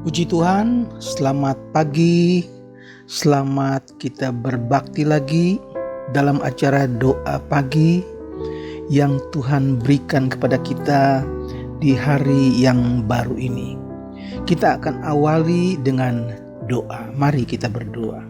Puji Tuhan, selamat pagi, selamat kita berbakti lagi dalam acara doa pagi yang Tuhan berikan kepada kita di hari yang baru ini. Kita akan awali dengan doa. Mari kita berdoa.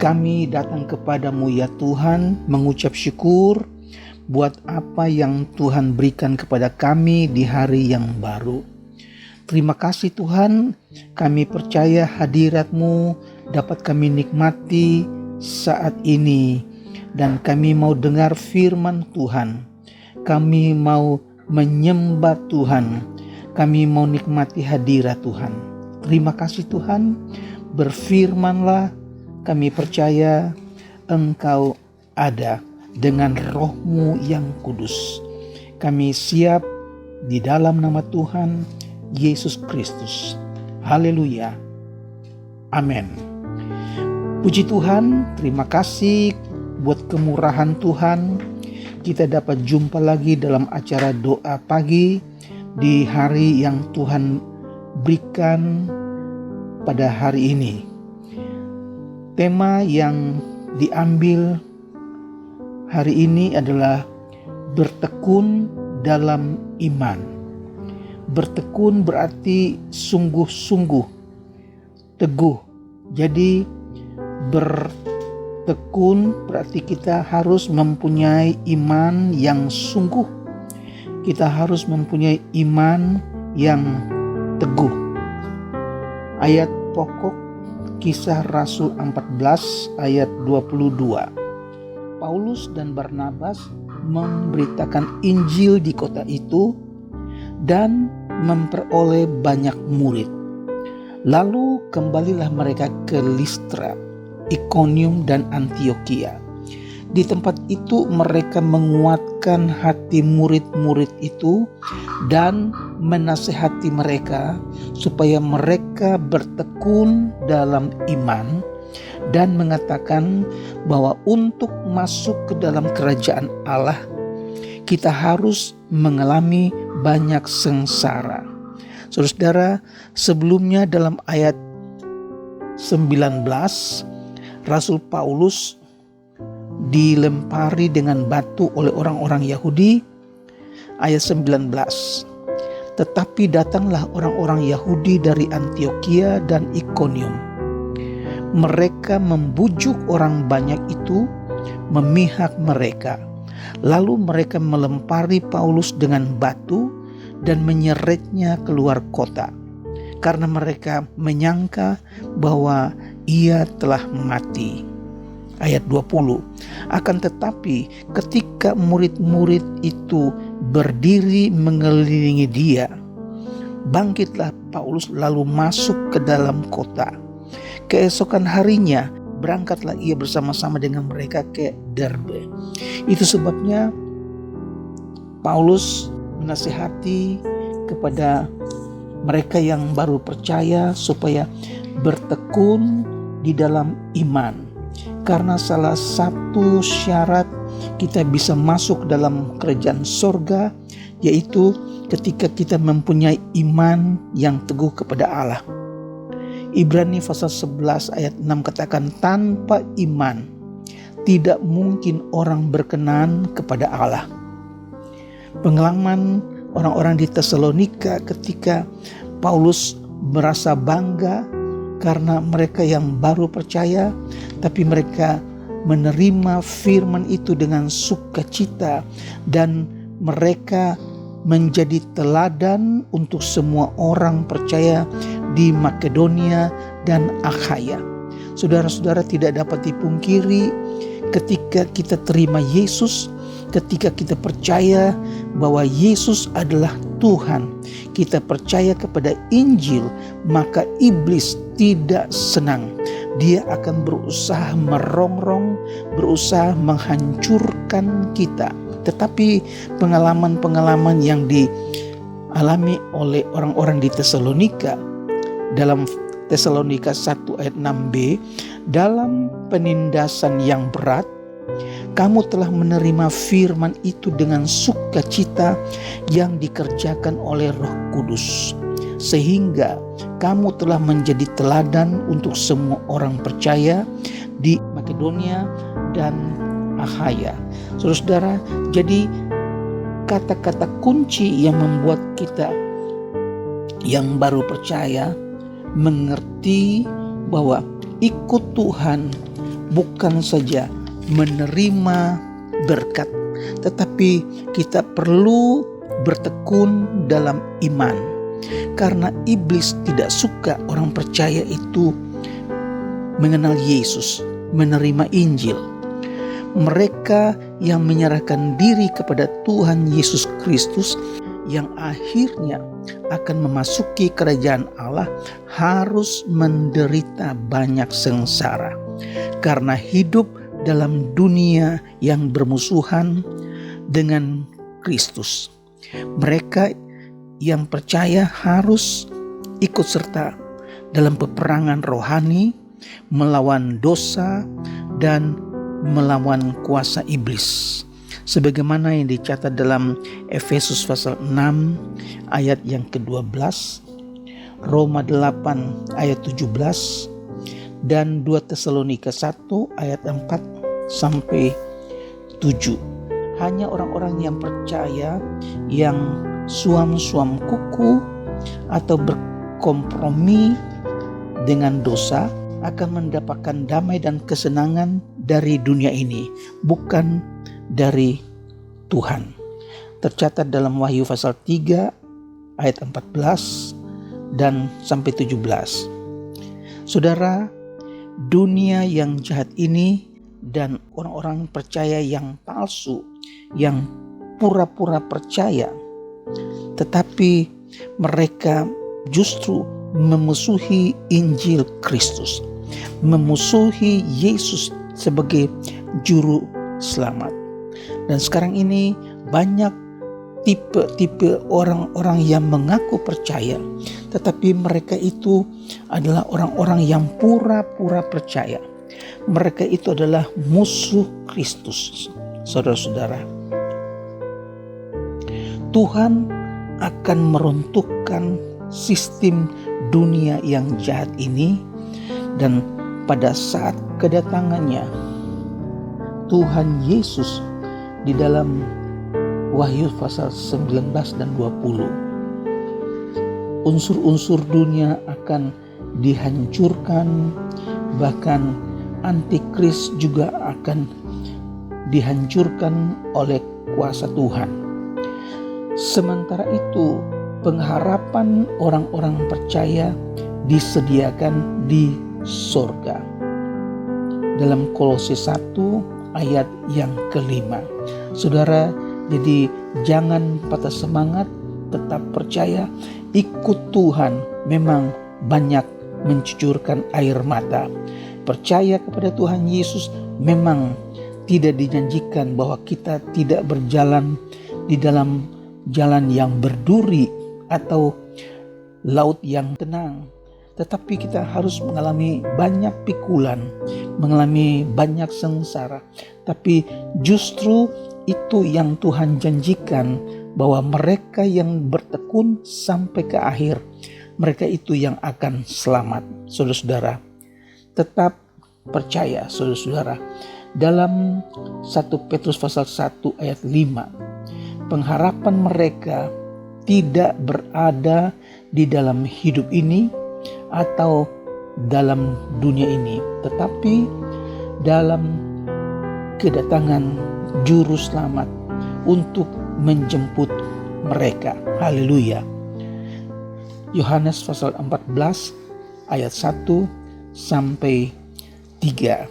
Kami datang kepadamu ya Tuhan, mengucap syukur buat apa yang Tuhan berikan kepada kami di hari yang baru. Terima kasih Tuhan, kami percaya hadirat-Mu dapat kami nikmati saat ini. Dan kami mau dengar firman Tuhan. Kami mau menyembah Tuhan. Kami mau nikmati hadirat Tuhan. Terima kasih Tuhan, berfirmanlah, kami percaya Engkau ada dengan Roh-Mu yang kudus. Kami siap di dalam nama Tuhan Yesus Kristus. Haleluya. Amin. Puji Tuhan, terima kasih buat kemurahan Tuhan. Kita dapat jumpa lagi dalam acara doa pagi di hari yang Tuhan berikan pada hari ini. Tema yang diambil hari ini adalah bertekun dalam iman. Bertekun berarti sungguh-sungguh, teguh. Jadi bertekun berarti kita harus mempunyai iman yang sungguh. Kita harus mempunyai iman yang teguh. Ayat pokok Kisah Rasul 14 ayat 22. Paulus dan Barnabas memberitakan Injil di kota itu dan memperoleh banyak murid. Lalu kembalilah mereka ke Listra, Ikonium dan Antiokhia. Di tempat itu mereka menguatkan hati murid-murid itu dan menasihati mereka supaya mereka bertekun dalam iman dan mengatakan bahwa untuk masuk ke dalam kerajaan Allah kita harus mengalami banyak sengsara. Saudara-saudara, sebelumnya dalam ayat 19, Rasul Paulus dilempari dengan batu oleh orang-orang Yahudi. Ayat 19, tetapi datanglah orang-orang Yahudi dari Antiokhia dan Ikonium. Mereka membujuk orang banyak itu memihak mereka. Lalu mereka melempari Paulus dengan batu dan menyeretnya keluar kota, karena mereka menyangka bahwa ia telah mati. Ayat 20, akan tetapi ketika murid-murid itu berdiri mengelilingi dia, bangkitlah Paulus lalu masuk ke dalam kota. Keesokan harinya berangkatlah ia bersama-sama dengan mereka ke Derbe. Itu sebabnya Paulus menasihati kepada mereka yang baru percaya supaya bertekun di dalam iman. Karena salah satu syarat kita bisa masuk dalam kerajaan sorga, yaitu ketika kita mempunyai iman yang teguh kepada Allah. Ibrani pasal 11 ayat 6 katakan, tanpa iman tidak mungkin orang berkenan kepada Allah. Pengalaman orang-orang di Tesalonika ketika Paulus merasa bangga karena mereka yang baru percaya, tapi mereka menerima firman itu dengan sukacita dan mereka menjadi teladan untuk semua orang percaya di Makedonia dan Akhaya. Saudara-saudara, tidak dapat dipungkiri ketika kita terima Yesus, ketika kita percaya bahwa Yesus adalah Tuhan, kita percaya kepada Injil, maka iblis tidak senang. Dia akan berusaha merongrong, berusaha menghancurkan kita. Tetapi pengalaman-pengalaman yang dialami oleh orang-orang di Tesalonika, dalam Tesalonika 1 ayat 6b, dalam penindasan yang berat, kamu telah menerima firman itu dengan sukacita yang dikerjakan oleh Roh Kudus, sehingga kamu telah menjadi teladan untuk semua orang percaya di Makedonia dan Akhaya. Saudara-saudara, jadi kata-kata kunci yang membuat kita yang baru percaya mengerti bahwa ikut Tuhan bukan saja menerima berkat, tetapi kita perlu bertekun dalam iman. Karena iblis tidak suka orang percaya itu mengenal Yesus, menerima Injil. Mereka yang menyerahkan diri kepada Tuhan Yesus Kristus yang akhirnya akan memasuki kerajaan Allah harus menderita banyak sengsara karena hidup dalam dunia yang bermusuhan dengan Kristus. Mereka yang percaya harus ikut serta dalam peperangan rohani melawan dosa dan melawan kuasa iblis. Sebagaimana yang dicatat dalam Efesus pasal 6 ayat yang ke-12, Roma 8 ayat 17, dan 2 Tesalonika 1 ayat 4 sampai 7. Hanya orang-orang yang percaya yang suam-suam kuku atau berkompromi dengan dosa akan mendapatkan damai dan kesenangan dari dunia ini, bukan dari Tuhan. Tercatat dalam Wahyu pasal 3 ayat 14 dan sampai 17. Saudara, dunia yang jahat ini dan orang-orang percaya yang palsu, yang pura-pura percaya, tetapi mereka justru memusuhi Injil Kristus, memusuhi Yesus sebagai juru selamat. Dan sekarang ini banyak tipe-tipe orang-orang yang mengaku percaya, tetapi mereka itu adalah orang-orang yang pura-pura percaya. Mereka itu adalah musuh Kristus. Saudara-saudara, Tuhan akan meruntuhkan sistem dunia yang jahat ini, dan pada saat kedatangannya Tuhan Yesus di dalam Wahyu pasal 19 dan 20, unsur-unsur dunia akan dihancurkan, bahkan antikris juga akan dihancurkan oleh kuasa Tuhan. Sementara itu, pengharapan orang-orang percaya disediakan di sorga. Dalam Kolose 1 ayat yang ke-5. Saudara, jadi jangan patah semangat, tetap percaya, ikut Tuhan. Memang banyak mencucurkan air mata. Percaya kepada Tuhan Yesus memang tidak dijanjikan bahwa kita tidak berjalan di dalam jalan yang berduri atau laut yang tenang, tetapi kita harus mengalami banyak pikulan, mengalami banyak sengsara. Tapi justru itu yang Tuhan janjikan, bahwa mereka yang bertekun sampai ke akhir, mereka itu yang akan selamat. Saudara-saudara, tetap percaya. Saudara-saudara, dalam 1 Petrus pasal 1 ayat 5, pengharapan mereka tidak berada di dalam hidup ini atau dalam dunia ini, tetapi dalam kedatangan juru selamat untuk menjemput mereka. Haleluya. Yohanes pasal 14 ayat 1 sampai 3.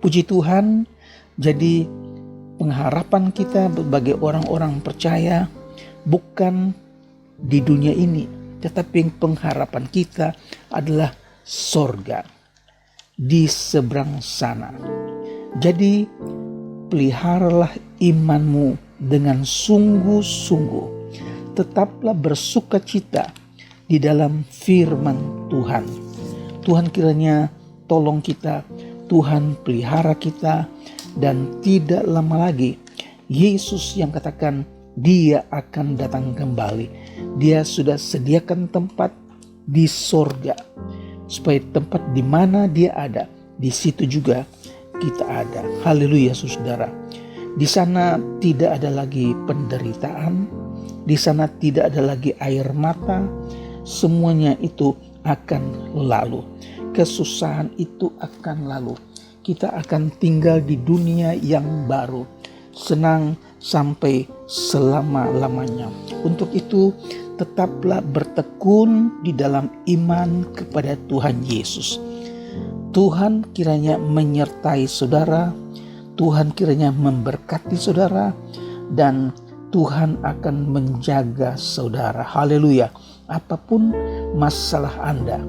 Puji Tuhan, jadi pengharapan kita sebagai orang-orang percaya bukan di dunia ini, tetapi pengharapan kita adalah sorga di seberang sana. Jadi peliharalah imanmu dengan sungguh-sungguh. Tetaplah bersukacita di dalam firman Tuhan. Tuhan kiranya tolong kita, Tuhan pelihara kita, dan tidak lama lagi Yesus yang katakan Dia akan datang kembali. Dia sudah sediakan tempat di sorga. Supaya tempat di mana dia ada, di situ juga kita ada. Haleluya saudara. Di sana tidak ada lagi penderitaan, di sana tidak ada lagi air mata, semuanya itu akan lalu. Kesusahan itu akan lalu. Kita akan tinggal di dunia yang baru, senang sampai selama-lamanya. Untuk itu, tetaplah bertekun di dalam iman kepada Tuhan Yesus. Tuhan kiranya menyertai saudara, Tuhan kiranya memberkati saudara, dan Tuhan akan menjaga saudara. Haleluya. Apapun masalah Anda,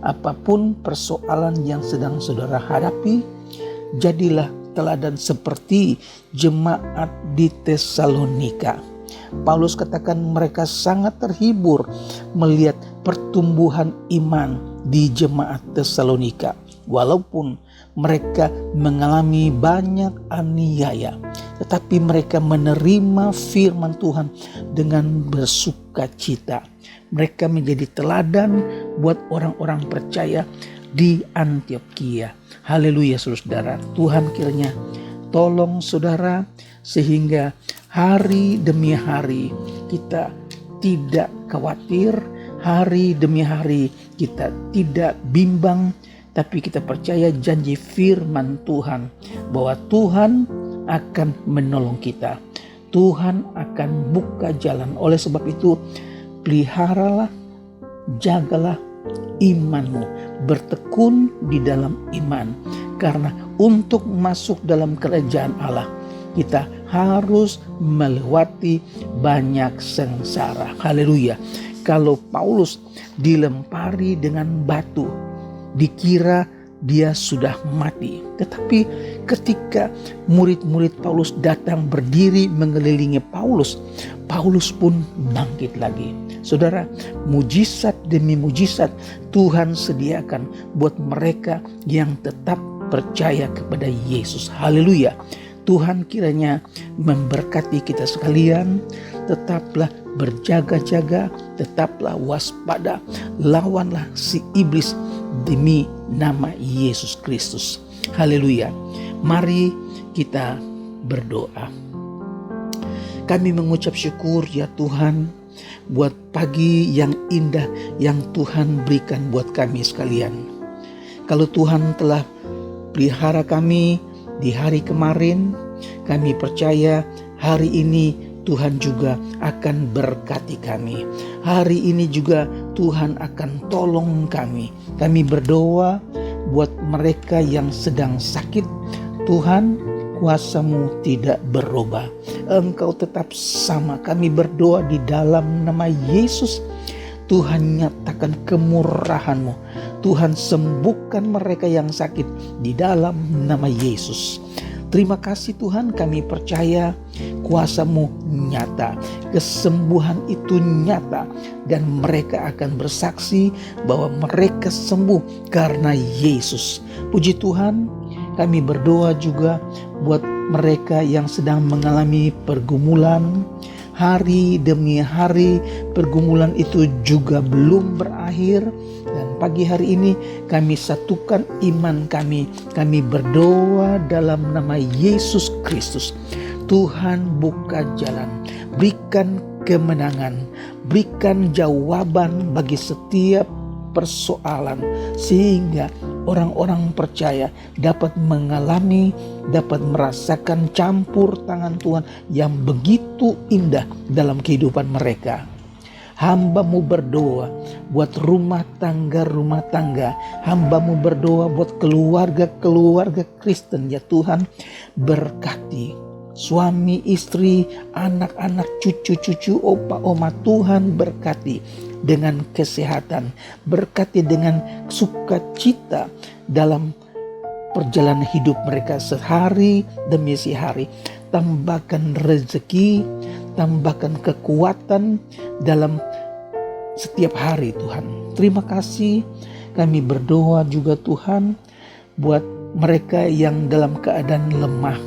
apapun persoalan yang sedang saudara hadapi, jadilah teladan seperti jemaat di Tesalonika. Paulus katakan mereka sangat terhibur melihat pertumbuhan iman di jemaat Tesalonika. Walaupun mereka mengalami banyak aniaya, tetapi mereka menerima firman Tuhan dengan bersukacita. Mereka menjadi teladan buat orang-orang percaya di Antioquia. Haleluya saudara. Tuhan kiranya tolong saudara sehingga hari demi hari kita tidak khawatir, hari demi hari kita tidak bimbang, tapi kita percaya janji firman Tuhan bahwa Tuhan akan menolong kita. Tuhan akan buka jalan. Oleh sebab itu, peliharalah, jagalah imanmu, bertekun di dalam iman. Karena untuk masuk dalam kerajaan Allah, kita harus melewati banyak sengsara. Haleluya. Kalau Paulus dilempari dengan batu, dikira dia sudah mati. Tetapi ketika murid-murid Paulus datang berdiri mengelilingi Paulus, Paulus pun bangkit lagi. Saudara, mujizat demi mujizat Tuhan sediakan buat mereka yang tetap percaya kepada Yesus. Haleluya. Tuhan kiranya memberkati kita sekalian. Tetaplah berjaga-jaga, tetaplah waspada, lawanlah si iblis demi nama Yesus Kristus. Haleluya. Mari kita berdoa. Kami mengucap syukur ya Tuhan buat pagi yang indah yang Tuhan berikan buat kami sekalian. Kalau Tuhan telah pelihara kami di hari kemarin, kami percaya hari ini Tuhan juga akan berkati kami. Hari ini juga Tuhan akan tolong kami. Kami berdoa buat mereka yang sedang sakit. Tuhan, kuasa-Mu tidak berubah. Engkau tetap sama. Kami berdoa di dalam nama Yesus. Tuhan nyatakan kemurahan-Mu. Tuhan sembuhkan mereka yang sakit di dalam nama Yesus. Terima kasih Tuhan, kami percaya kuasa-Mu nyata, kesembuhan itu nyata, dan mereka akan bersaksi bahwa mereka sembuh karena Yesus. Puji Tuhan, kami berdoa juga buat mereka yang sedang mengalami pergumulan. Hari demi hari pergumulan itu juga belum berakhir. Dan pagi hari ini kami satukan iman kami. Kami berdoa dalam nama Yesus Kristus. Tuhan buka jalan, berikan kemenangan, berikan jawaban bagi setiap persoalan, sehingga orang-orang percaya dapat mengalami, dapat merasakan campur tangan Tuhan yang begitu indah dalam kehidupan mereka. Hamba-Mu berdoa buat rumah tangga, hamba-Mu berdoa buat keluarga Kristen ya Tuhan. Berkati suami, istri, anak-anak, cucu-cucu, opa, oma. Tuhan berkati dengan kesehatan, berkati dengan sukacita dalam perjalanan hidup mereka sehari demi sehari. Tambahkan rezeki, tambahkan kekuatan dalam setiap hari Tuhan. Terima kasih. Kami berdoa juga Tuhan buat mereka yang dalam keadaan lemah.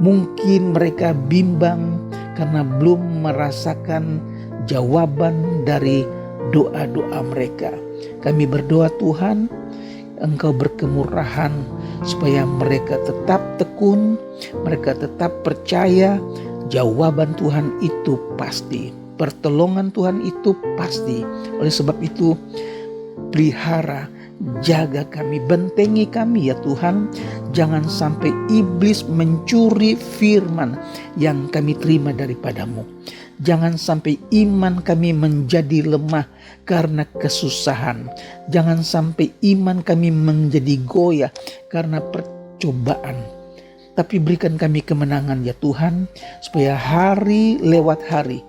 Mungkin mereka bimbang karena belum merasakan jawaban dari doa-doa mereka. Kami berdoa Tuhan, Engkau berkemurahan supaya mereka tetap tekun, mereka tetap percaya jawaban Tuhan itu pasti, pertolongan Tuhan itu pasti. Oleh sebab itu, pelihara, jaga kami, bentengi kami ya Tuhan. Jangan sampai iblis mencuri firman yang kami terima daripadamu. Jangan sampai iman kami menjadi lemah karena kesusahan. Jangan sampai iman kami menjadi goyah karena percobaan. Tapi berikan kami kemenangan ya Tuhan, supaya hari lewat hari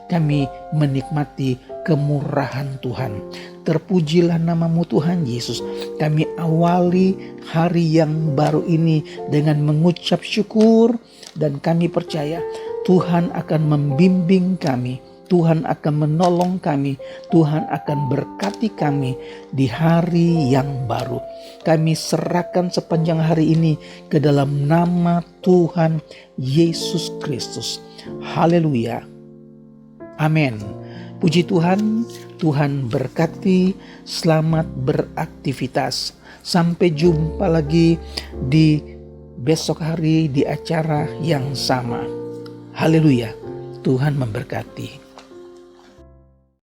kami menikmati kemurahan Tuhan. Terpujilah namamu Tuhan Yesus. Kami awali hari yang baru ini dengan mengucap syukur, dan kami percaya Tuhan akan membimbing kami, Tuhan akan menolong kami, Tuhan akan berkati kami di hari yang baru. Kami serahkan sepanjang hari ini ke dalam nama Tuhan Yesus Kristus. Haleluya. Amin. Puji Tuhan, Tuhan berkati, selamat beraktivitas. Sampai jumpa lagi di besok hari di acara yang sama. Haleluya, Tuhan memberkati.